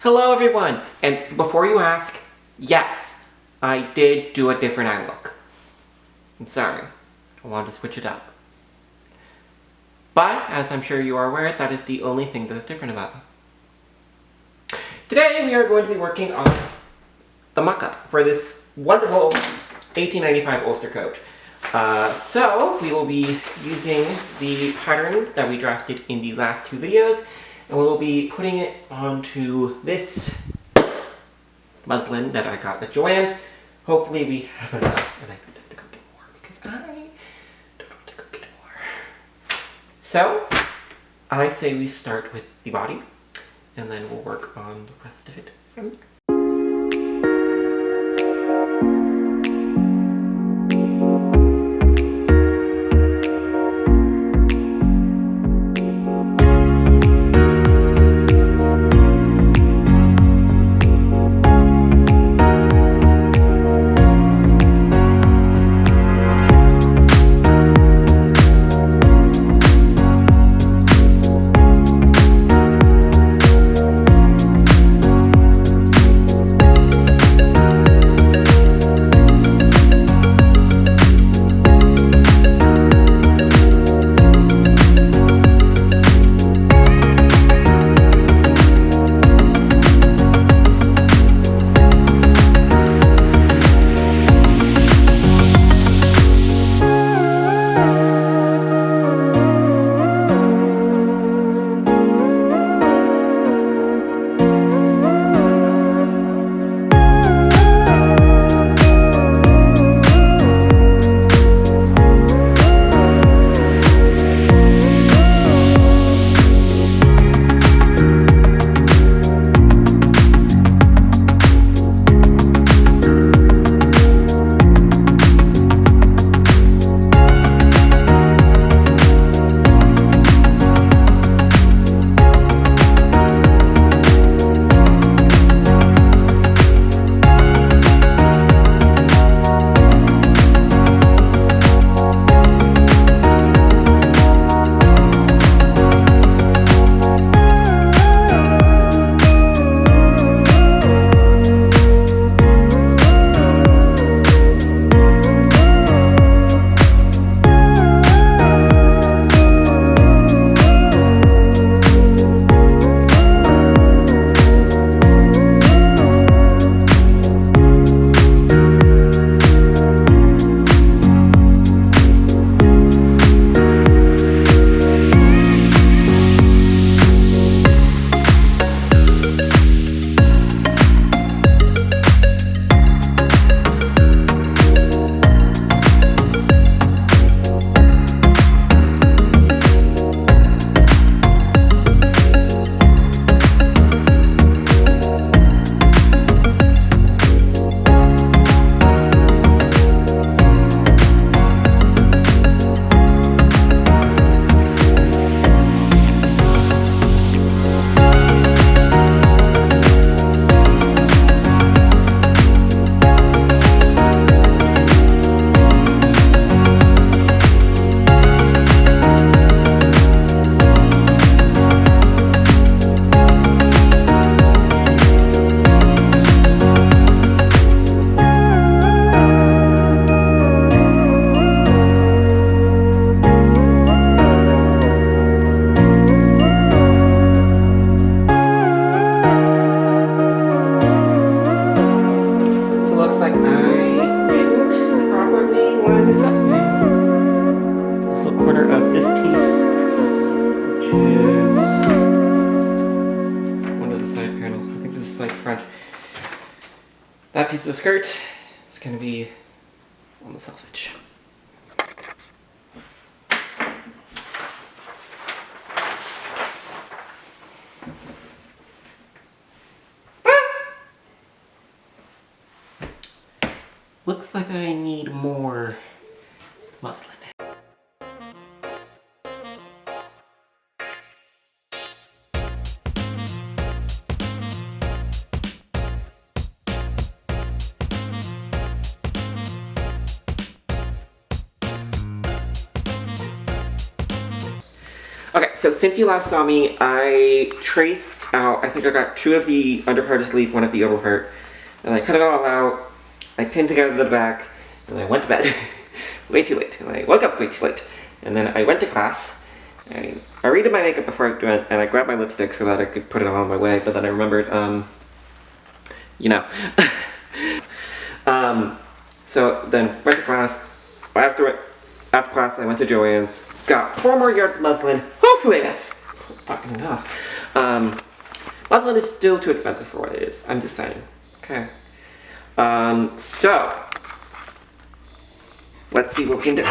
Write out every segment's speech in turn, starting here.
Hello everyone, and before you ask, yes, I did do a different eye look. I'm sorry, I wanted to switch it up. But, as I'm sure you are aware, that is the only thing that is different about me. Today we are going to be working on the mock-up for this wonderful 1895 Ulster coat. So, we will be using the pattern that we drafted in the last two videos, and we will be putting it onto this muslin that I got at Joann's. Hopefully we have enough, and I don't have to go get more because I don't want to go get more. So, I say we start with the body, and then we'll work on the rest of it from there. That piece of the skirt is going to be on the selvedge. Looks like I need more muslin. Okay, so since you last saw me, I traced out. I think I got 2 of the under part of the sleeve, 1 of the over part. And I cut it all out. I pinned together the back, and I went to bed way too late. And I woke up way too late. And then I went to class. I redid my makeup before I went, and I grabbed my lipstick so that I could put it on my way. But then I remembered, you know. So then went to class. After class, I went to Joann's. Got 4 more yards of muslin. Hopefully that's fucking enough. Muslin is still too expensive for what it is. I'm just saying. Okay. So let's see what we can do.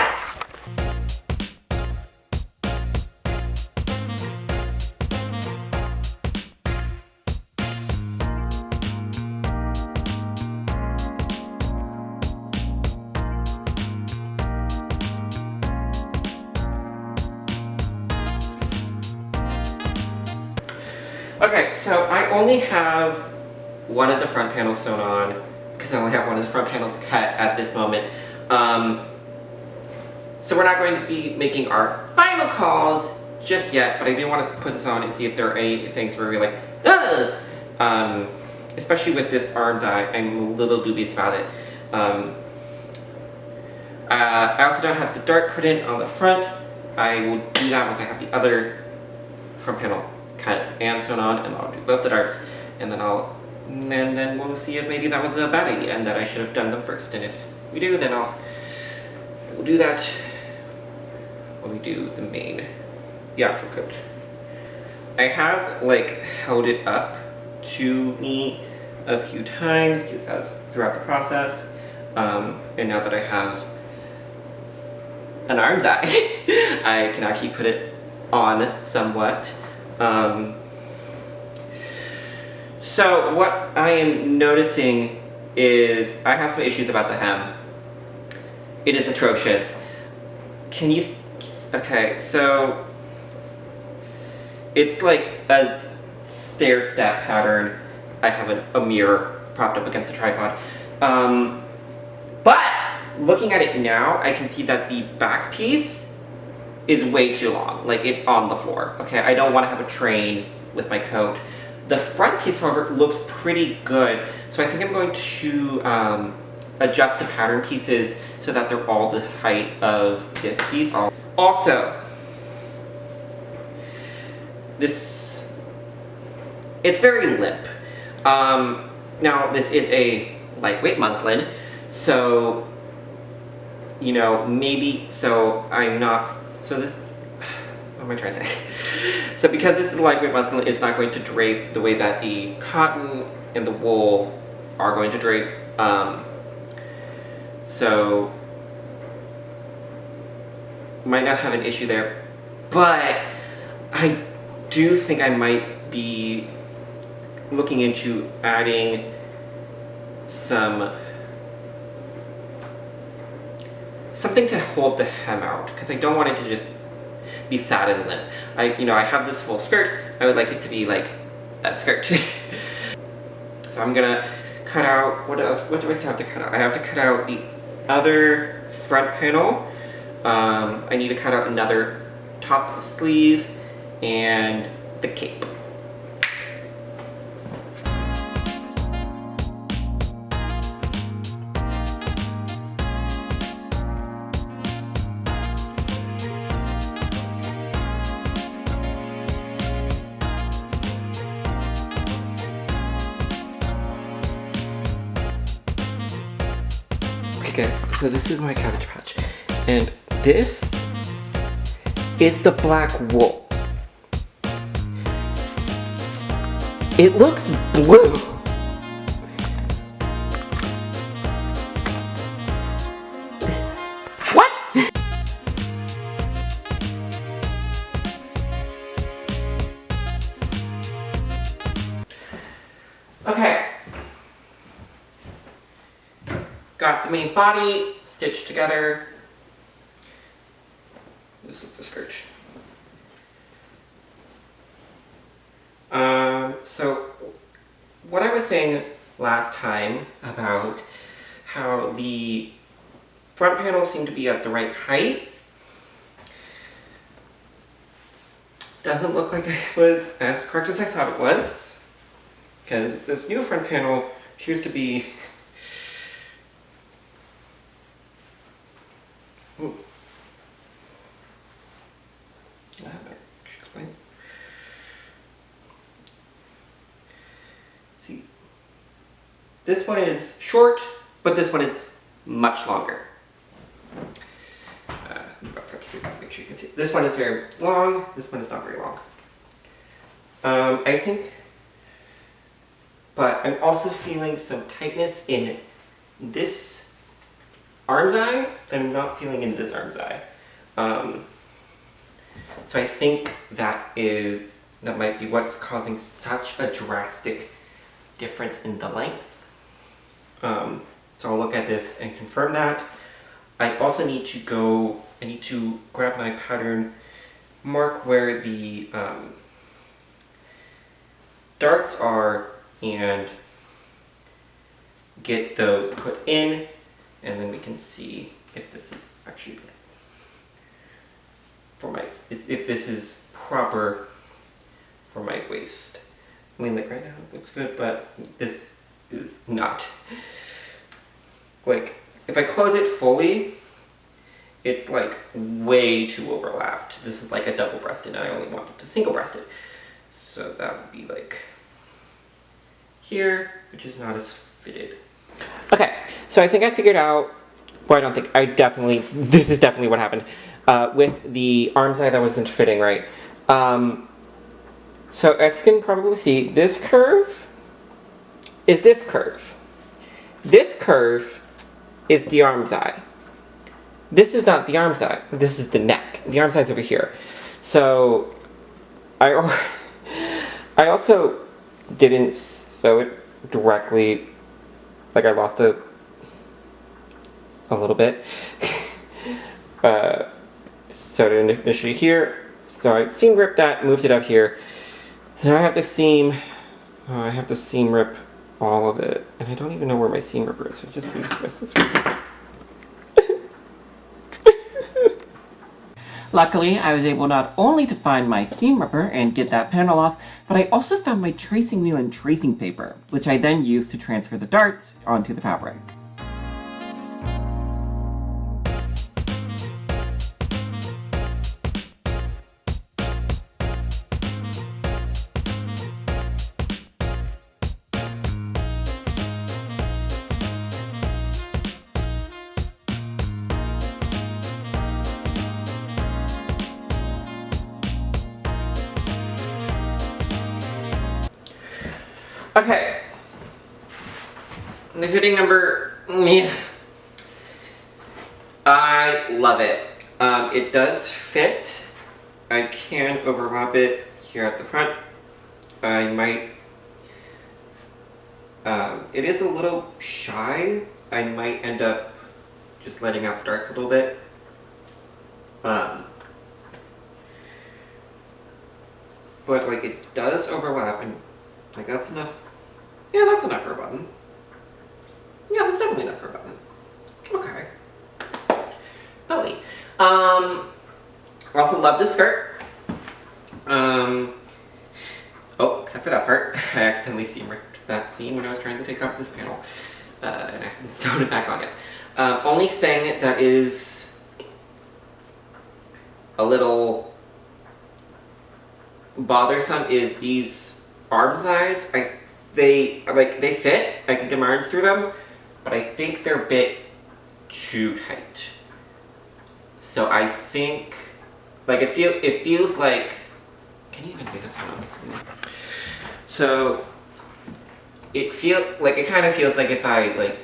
Okay, so I only have 1 of the front panels sewn on because I only have 1 of the front panels cut at this moment. So we're not going to be making our final calls just yet, but I do want to put this on and see if there are any things where we're like, ugh! Especially with this arm's eye, I'm a little dubious about it. I also don't have the dart put in on the front. I will do that once I have the other front panel cut and sewn on, and I'll do both the darts, and then we'll see if maybe that was a bad idea and that I should have done them first. And if we do, then I will do that when we do the actual coat. I have like held it up to me a few times just as throughout the process, and now that I have an arm's eye, I can actually put it on somewhat. So what I am noticing is I have some issues about the hem. It is atrocious. Can you, okay, so it's like a stair-step pattern. I have a mirror propped up against the tripod. But looking at it now, I can see that the back piece is way too long. Like, it's on the floor. Okay, I don't want to have a train with my coat. The front piece, however, looks pretty good. So I think I'm going to adjust the pattern pieces so that they're all the height of this piece. Also, it's very limp. Now, this is a lightweight muslin, so, you know, maybe, so I'm not, so this, what am I trying to say? So because this is lightweight muslin, it's not going to drape the way that the cotton and the wool are going to drape. So might not have an issue there, but I do think I might be looking into adding something to hold the hem out, because I don't want it to just be sad and limp. I have this full skirt. I would like it to be like a skirt. So I'm gonna cut out, what else? What do I still have to cut out? I have to cut out the other front panel. I need to cut out another top sleeve and the cape. Okay guys, so this is my Cabbage Patch, and this is the black wool. It looks blue. What? Okay. Got the main body stitched together. This is the skirt. So what I was saying last time about how the front panels seem to be at the right height, Doesn't look like it was as correct as I thought it was, because this new front panel appears to be See, this one is short, but this one is much longer. Make sure you can see. This one is very long. This one is not very long. I think, but I'm also feeling some tightness in this arm's eye that I'm not feeling in this arm's eye. So I think that might be what's causing such a drastic difference in the length. So I'll look at this and confirm that. I also need to grab my pattern, mark where the darts are, and get those put in, and then we can see if this is actually if this is proper for my waist. I mean, like right now it looks good, but this is not. Like, if I close it fully, it's like way too overlapped. This is like a double-breasted, and I only wanted to single-breasted. So that would be like here, which is not as fitted. Okay, so I think I figured out, well, I don't think, this is definitely what happened with the arm side that wasn't fitting right. So as you can probably see, this curve is this curve. This curve is the arm side. This is not the arm side. This is the neck. The arm side's over here. So I also didn't sew it directly. Like I lost a little bit. Sewed it initially here. So I seam ripped that, moved it up here. Now I have to seam rip all of it. And I don't even know where my seam ripper is, so just use this one. Luckily, I was able not only to find my seam ripper and get that panel off, but I also found my tracing wheel and tracing paper, which I then used to transfer the darts onto the fabric. Okay, the fitting number, I love it. It does fit. I can overlap it here at the front. I might, it is a little shy. I might end up just letting out the darts a little bit. But like it does overlap, and like that's enough. Yeah, that's enough for a button. Yeah, that's definitely enough for a button. Okay. Belly. I also love this skirt. Oh, except for that part. I accidentally seam ripped that seam when I was trying to take off this panel. And I haven't sewed it back on yet. Only thing that is a little bothersome is these arm size. They fit. I can get my arms through them, but I think they're a bit too tight. So I think, like it feels like. Can you even see this one? So it kind of feels like if I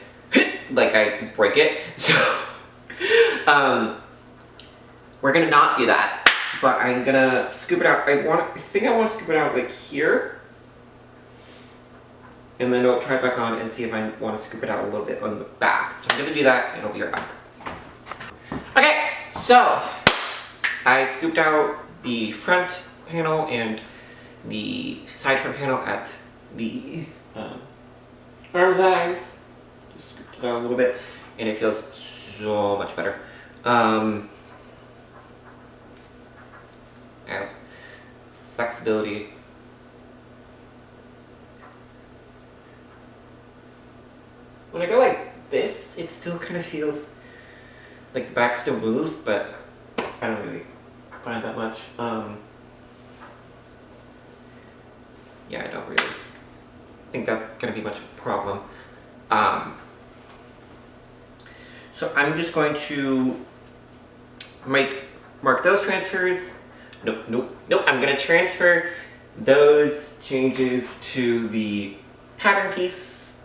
like I break it. So we're gonna not do that, but I'm gonna scoop it out. I think I want to scoop it out like here. And then I'll try it back on and see if I want to scoop it out a little bit on the back. So I'm going to do that and I'll be right back. Okay, so I scooped out the front panel and the side front panel at the arm size. Just scooped it out a little bit and it feels so much better. I have flexibility. When I go like this, it still kind of feels like the back still moves, but I don't really find that much. Yeah, I don't really think that's gonna be much of a problem. So I'm just going to mark those transfers. Nope. I'm gonna transfer those changes to the pattern piece.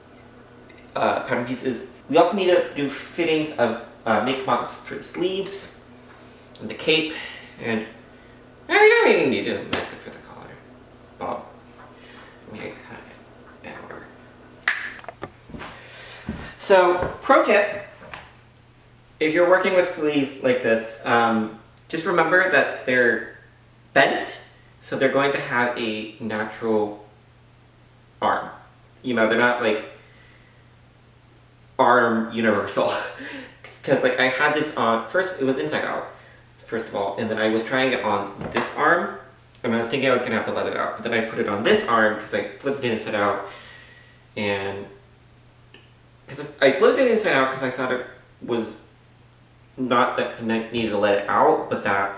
Pattern piece is, we also need to do fittings of, make mock-ups for the sleeves, and the cape, and you don't even need to make it for the collar. Bob. Let me cut it. Yeah, whatever. So, pro tip, if you're working with sleeves like this, just remember that they're bent, so they're going to have a natural arm. You know, they're not like arm universal. Because like I had this on, first it was inside out, first of all, and then I was trying it on this arm, and I was thinking I was gonna have to let it out. But then I put it on this arm because I flipped it inside out, and because I flipped it inside out because I thought it was not that the neck needed to let it out, but that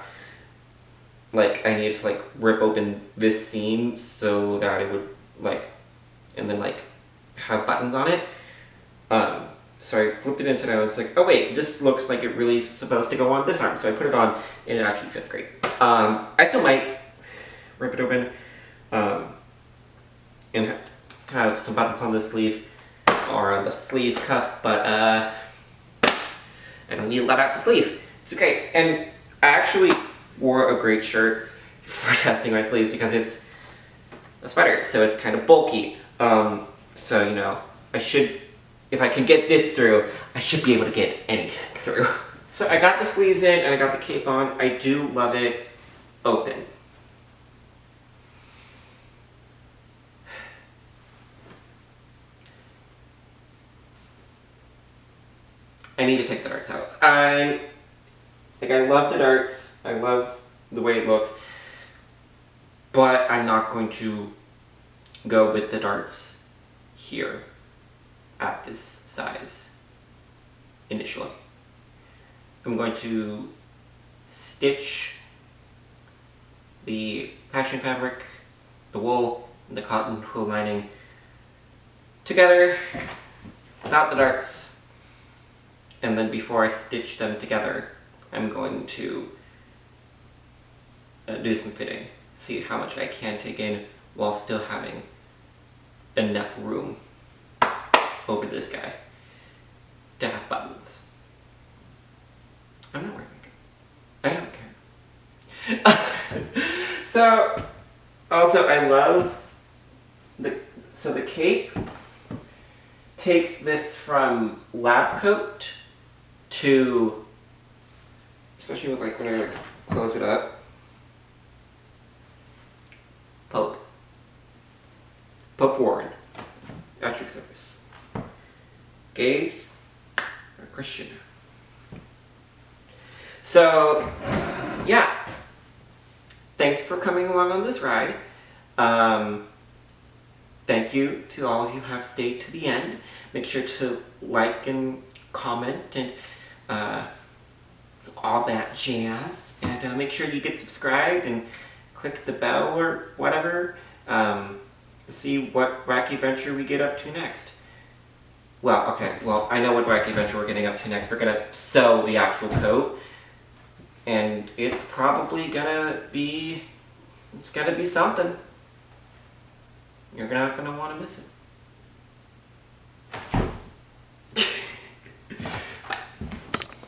like I needed to like rip open this seam so that it would like, and then like have buttons on it. So I flipped it inside out, and it's like, oh wait, this looks like it really is supposed to go on this arm. So I put it on, and it actually fits great. I still might rip it open, and have some buttons on the sleeve, or on the sleeve cuff, but I don't need to let out the sleeve. It's great. And I actually wore a great shirt for testing my sleeves because it's a sweater, so it's kind of bulky. So, you know, I should, if I can get this through, I should be able to get anything through. So I got the sleeves in and I got the cape on. I do love it open. I need to take the darts out. I love the darts. I love the way it looks, but I'm not going to go with the darts here at this size initially. I'm going to stitch the passion fabric, the wool, and the cotton wool lining together without the darts. And then before I stitch them together, I'm going to do some fitting. See how much I can take in while still having enough room over this guy to have buttons. I'm not wearing makeup. I don't care. So, also I love the cape takes this from lab coat to, especially with like when I like close it up, Pope Waryn, at your service. Gays or Christian. So, yeah. Thanks for coming along on this ride. Thank you to all of you who have stayed to the end. Make sure to like and comment and all that jazz. And make sure you get subscribed and click the bell or whatever to see what wacky adventure we get up to next. Well, okay, well, I know what wacky adventure we're getting up to next. We're gonna sew the actual coat. And it's probably gonna be, it's gonna be something. You're not gonna wanna miss it.